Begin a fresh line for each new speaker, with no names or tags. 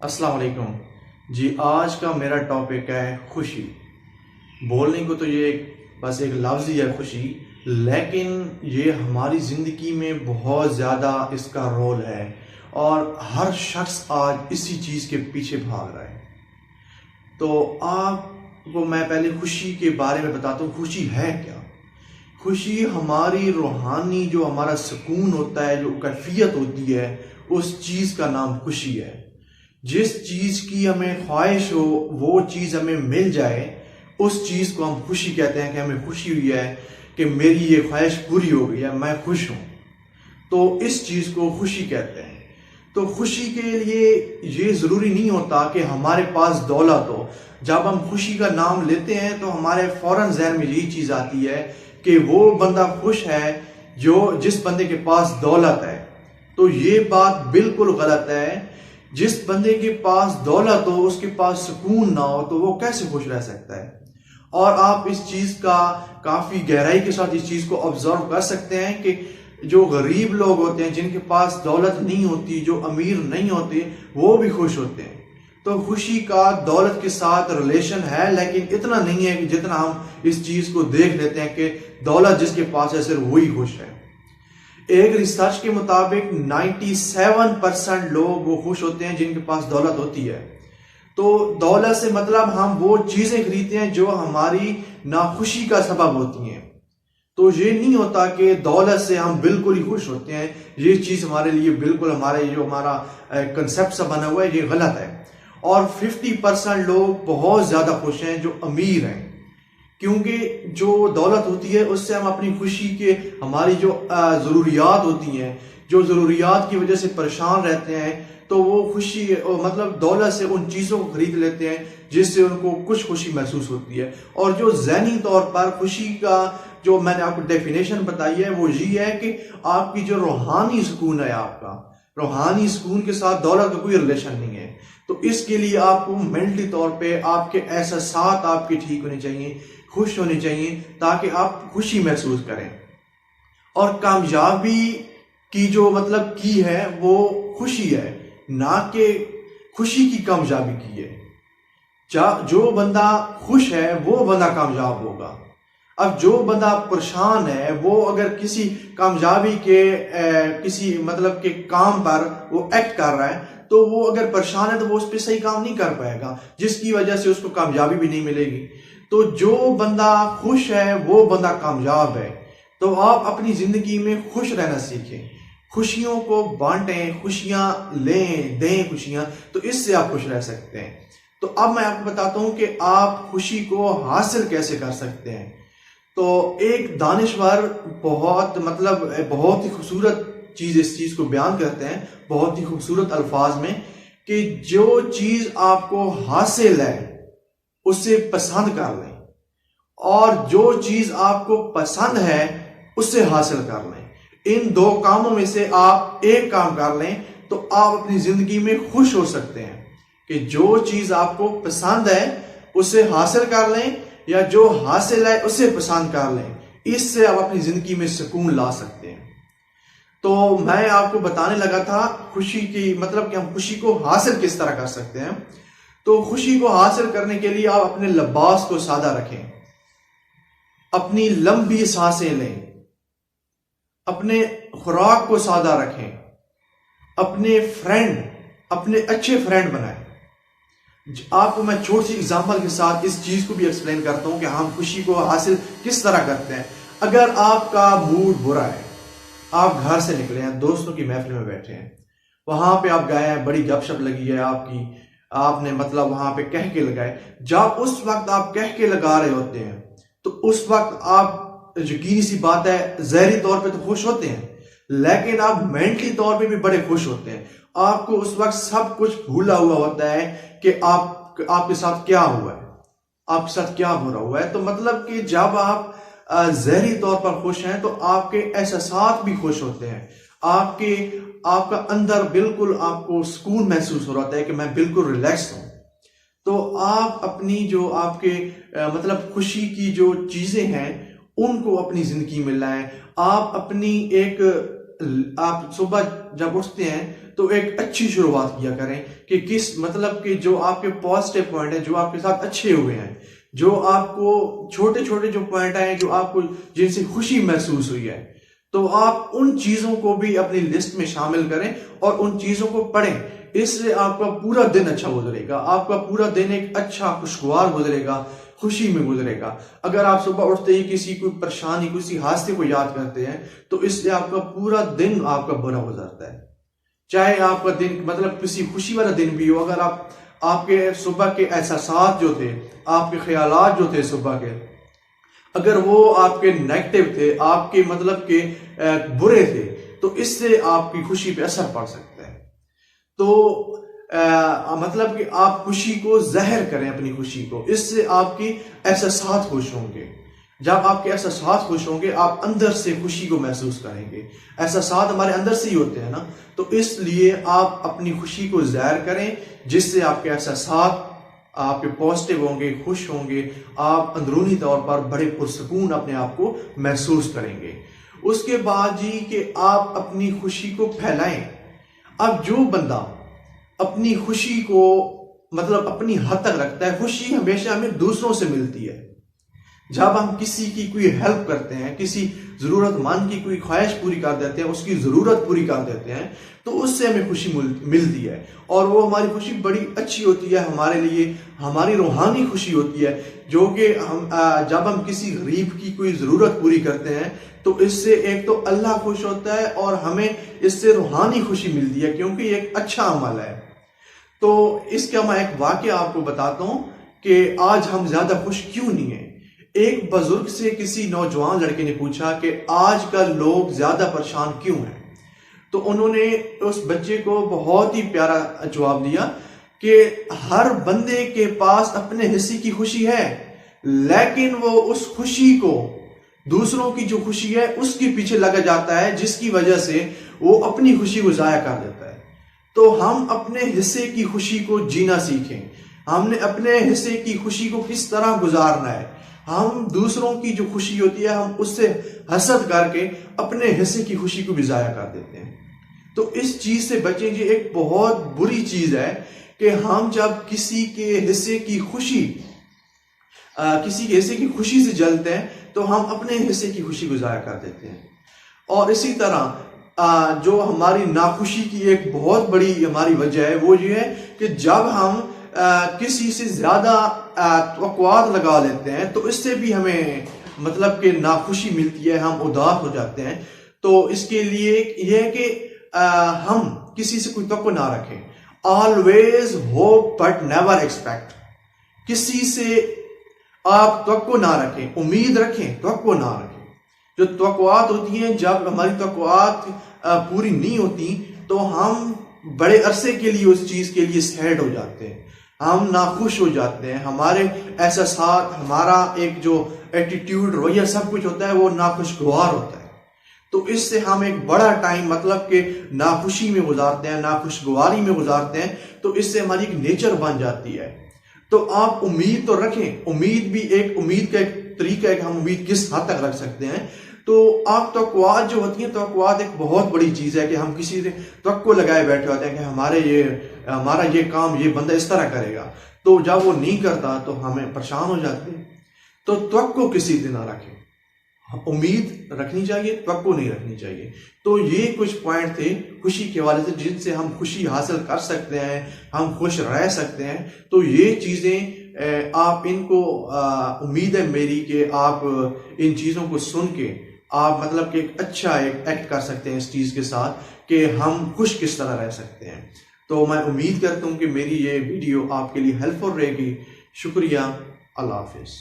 अस्सलाम वालेकुम जी। आज का मेरा टॉपिक है खुशी। बोलने को तो ये बस एक लफ्ज़ ही है खुशी, लेकिन ये हमारी ज़िंदगी में बहुत ज़्यादा इसका रोल है और हर शख्स आज इसी चीज़ के पीछे भाग रहा है। तो आपको मैं पहले खुशी के बारे में बताता हूँ, खुशी है क्या। खुशी हमारी रूहानी जो हमारा सुकून होता है, जो कैफियत होती है, उस चीज़ का नाम खुशी है। जिस चीज़ की हमें ख्वाहिश हो वो चीज़ हमें मिल जाए, उस चीज़ को हम खुशी कहते हैं कि हमें खुशी हुई है कि मेरी ये ख्वाहिश पूरी हो गई है, मैं खुश हूँ। तो इस चीज़ को खुशी कहते हैं। तो खुशी के लिए ये ज़रूरी नहीं होता कि हमारे पास दौलत हो। जब हम खुशी का नाम लेते हैं तो हमारे फ़ौरन ज़हन में यही चीज़ आती है कि वो बंदा खुश है जो जिस बंदे के पास दौलत है। तो ये बात बिल्कुल गलत है। जिस बंदे के पास दौलत हो, उसके पास सुकून ना हो, तो वो कैसे खुश रह सकता है। और आप इस चीज़ का काफ़ी गहराई के साथ इस चीज़ को ऑब्जर्व कर सकते हैं कि जो गरीब लोग होते हैं, जिनके पास दौलत नहीं होती, जो अमीर नहीं होते, वो भी खुश होते हैं। तो खुशी का दौलत के साथ रिलेशन है, लेकिन इतना नहीं है कि जितना हम इस चीज़ को देख लेते हैं कि दौलत जिसके पास है सिर्फ वही खुश है। एक रिसर्च के मुताबिक 97% लोग वो खुश होते हैं जिनके पास दौलत होती है। तो दौलत से मतलब हम वो चीज़ें खरीदते हैं जो हमारी नाखुशी का सबब होती हैं। तो ये नहीं होता कि दौलत से हम बिल्कुल ही खुश होते हैं। ये चीज़ हमारे लिए बिल्कुल हमारे जो हमारा कंसेप्ट सा बना हुआ है, ये गलत है। और 50% लोग बहुत ज़्यादा खुश हैं जो अमीर हैं, क्योंकि जो दौलत होती है उससे हम अपनी खुशी के हमारी जो ज़रूरियात होती हैं, जो ज़रूरियात की वजह से परेशान रहते हैं, तो वो खुशी मतलब दौलत से उन चीज़ों को खरीद लेते हैं जिससे उनको कुछ खुशी महसूस होती है। और जो ज़हनी तौर पर खुशी का जो मैंने आपको डेफिनेशन बताई है वो ये है कि आपकी जो रूहानी सुकून है, आपका रूहानी सुकून के साथ दौलत का कोई रिलेशन नहीं है। तो इसके लिए आपको मेंटली तौर पे आपके एहसासात आपके ठीक होने चाहिए, खुश होने चाहिए, ताकि आप खुशी महसूस करें। और कामयाबी की जो मतलब की है वो खुशी है, ना कि खुशी की कामयाबी की है। जो बंदा खुश है वो बंदा कामयाब होगा। अब जो बंदा परेशान है वो अगर किसी कामयाबी के किसी मतलब के काम पर वो एक्ट कर रहा है, तो वो अगर परेशान है तो वो उस पर सही काम नहीं कर पाएगा, जिसकी वजह से उसको कामयाबी भी नहीं मिलेगी। तो जो बंदा खुश है वो बंदा कामयाब है। तो आप अपनी जिंदगी में खुश रहना सीखें, खुशियों को बांटें, खुशियां लें, दें खुशियां, तो इससे आप खुश रह सकते हैं। तो अब मैं आपको बताता हूं कि आप खुशी को हासिल कैसे कर सकते हैं। तो एक दानिशवर बहुत ही खूबसूरत चीज इस चीज को बयान करते हैं, बहुत ही खूबसूरत अल्फाज में, कि जो चीज आपको हासिल है उसे पसंद कर लें, और जो चीज आपको पसंद है उसे हासिल कर लें। इन दो कामों में से आप एक काम कर लें तो आप अपनी जिंदगी में खुश हो सकते हैं। कि जो चीज आपको पसंद है उसे हासिल कर लें, या जो हासिल है उसे पसंद कर लें। इससे आप अपनी जिंदगी में सुकून ला सकते हैं। तो मैं आपको बताने लगा था खुशी की मतलब कि हम खुशी को हासिल किस तरह कर सकते हैं। तो खुशी को हासिल करने के लिए आप अपने लिबास को सादा रखें, अपनी लंबी सांसें लें, अपने खुराक को सादा रखें, अपने अच्छे फ्रेंड बनाएं। आपको मैं छोटी सी एग्जांपल के साथ इस चीज को भी एक्सप्लेन करता हूं कि हम खुशी को हासिल किस तरह करते हैं। अगर आपका मूड बुरा है, आप घर से निकले हैं, दोस्तों की महफिल में बैठे हैं, वहां पे आप गए हैं, बड़ी गपशप लगी है आपकी, आपने मतलब वहां पे कह के लगाए। जब उस वक्त आप कह के लगा रहे होते हैं तो उस वक्त आप, यकीनी सी बात है, ज़ाहिरी तौर पे तो खुश होते हैं, लेकिन आप मेंटली तौर पे भी बड़े खुश होते हैं। आपको उस वक्त सब कुछ भूला हुआ होता है कि आपके साथ क्या हुआ है, आपके साथ क्या बुरा हुआ है। तो मतलब कि जब आप ज़ाहिरी तौर पर खुश हैं तो आपके एहसासात भी खुश होते हैं, आपका अंदर बिल्कुल आपको सुकून महसूस हो रहा है कि मैं बिल्कुल रिलैक्स हूं। तो आप अपनी जो आपके मतलब खुशी की जो चीजें हैं उनको अपनी जिंदगी में लाएं। आप सुबह जब उठते हैं तो एक अच्छी शुरुआत किया करें कि किस मतलब कि जो आपके पॉजिटिव पॉइंट है, जो आपके साथ अच्छे हुए हैं, जो आपको छोटे छोटे जो पॉइंट आए, जो आपको जिनसे खुशी महसूस हुई है, तो आप उन चीजों को भी अपनी लिस्ट में शामिल करें और उन चीजों को पढ़ें। इससे आपका पूरा दिन अच्छा गुजरेगा, आपका पूरा दिन एक अच्छा खुशगवार गुजरेगा, खुशी में गुजरेगा। अगर आप सुबह उठते ही किसी कोई परेशानी, किसी हादसे को याद करते हैं, तो इससे आपका पूरा दिन आपका बुरा गुजरता है। चाहे आपका दिन मतलब किसी खुशी वाला दिन भी हो, अगर आपके सुबह के एहसास जो थे, आपके ख्यालात जो थे सुबह के, अगर वो आपके नेगेटिव थे, आपके मतलब के बुरे थे, तो इससे आपकी खुशी पे असर पड़ सकता है। तो मतलब कि आप खुशी को ज़ाहिर करें, अपनी खुशी को, इससे आपकी एहसास खुश होंगे। जब आपके एहसास खुश होंगे, आप अंदर से खुशी को महसूस करेंगे। एहसास हमारे अंदर से ही होते हैं ना, तो इसलिए आप अपनी खुशी को ज़ाहिर करें, जिससे आपके एहसास आपके पॉजिटिव होंगे, खुश होंगे, आप अंदरूनी तौर पर बड़े पुरसकून अपने आप को महसूस करेंगे। उसके बाद जी कि आप अपनी खुशी को फैलाएं। अब जो बंदा अपनी खुशी को मतलब अपनी हद तक रखता है, खुशी हमेशा हमें दूसरों से मिलती है। जब हम किसी की कोई हेल्प करते हैं, किसी जरूरतमंद की कोई ख्वाहिश पूरी कर देते हैं, उसकी जरूरत पूरी कर देते हैं, तो उससे हमें खुशी मिलती है और वो हमारी खुशी बड़ी अच्छी होती है हमारे लिए, हमारी रूहानी खुशी होती है। जो कि हम जब हम किसी गरीब की कोई जरूरत पूरी करते हैं, तो इससे एक तो अल्लाह खुश होता है और हमें इससे रूहानी खुशी मिलती है, क्योंकि ये एक अच्छा अमल है। तो इसका मैं एक वाकया आपको बताता हूँ कि आज हम ज्यादा खुश क्यों नहीं है। एक बुजुर्ग से किसी नौजवान लड़के ने पूछा कि आजकल लोग ज्यादा परेशान क्यों हैं, तो उन्होंने उस बच्चे को बहुत ही प्यारा जवाब दिया कि हर बंदे के पास अपने हिस्से की खुशी है, लेकिन वो उस खुशी को, दूसरों की जो खुशी है उसके पीछे लगा जाता है, जिसकी वजह से वो अपनी खुशी को जाया कर देता है। तो हम अपने हिस्से की खुशी को जीना सीखें। हमने अपने हिस्से की खुशी को किस तरह गुजारना है। हम दूसरों की जो खुशी होती है, हम उससे हसद करके अपने हिस्से की खुशी को भी जाया कर देते हैं। तो इस चीज से बचें। ये एक बहुत बुरी चीज है कि हम जब किसी के हिस्से की खुशी से जलते हैं, तो हम अपने हिस्से की खुशी को जाया कर देते हैं। और इसी तरह जो हमारी नाखुशी की एक बहुत बड़ी हमारी वजह है, वो ये है कि जब हम किसी से ज्यादा तवक्कुआत लगा लेते हैं, तो इससे भी हमें मतलब कि नाखुशी मिलती है, हम उदास हो जाते हैं। तो इसके लिए यह है कि हम किसी से कोई तवक्को ना रखें। Always hope but never expect. किसी से आप तवक्को ना रखें, उम्मीद रखें, तवक्को ना रखें। जो तवक्कुआत होती हैं, जब हमारी तवक्कुआत पूरी नहीं होती, तो हम बड़े अरसे के लिए उस चीज के लिए सैड हो जाते हैं, हम नाखुश हो जाते हैं। हमारे एहसास, हमारा एक जो एटीट्यूड, रवैया, सब कुछ होता है वो नाखुशगवार होता है। तो इससे हम एक बड़ा टाइम मतलब कि नाखुशी में गुजारते हैं, नाखुशगवारी में गुजारते हैं। तो इससे हमारी एक नेचर बन जाती है। तो आप उम्मीद तो रखें। उम्मीद का एक तरीका है कि हम उम्मीद किस हद तक रख सकते हैं। तो आप तवक्कुआत जो होती है, तवक्कुआत एक बहुत बड़ी चीज है कि हम किसी से तवक्को लगाए बैठे होते हैं कि हमारा ये काम ये बंदा इस तरह करेगा, तो जब वो नहीं करता तो हमें परेशान हो जाते हैं। तो तवक्को किसी से ना रखें, उम्मीद रखनी चाहिए, तवक्को नहीं रखनी चाहिए। तो ये कुछ पॉइंट थे खुशी के हवाले से, जिनसे हम खुशी हासिल कर सकते हैं, हम खुश रह सकते हैं। तो ये चीजें आप इनको उम्मीद है मेरी कि आप इन चीजों को सुन के आप मतलब कि एक अच्छा एक एक्ट कर सकते हैं इस चीज के साथ कि हम खुश किस तरह रह सकते हैं। तो मैं उम्मीद करता हूँ कि मेरी ये वीडियो आपके लिए हेल्पफुल रहेगी। शुक्रिया। अल्लाह हाफिज।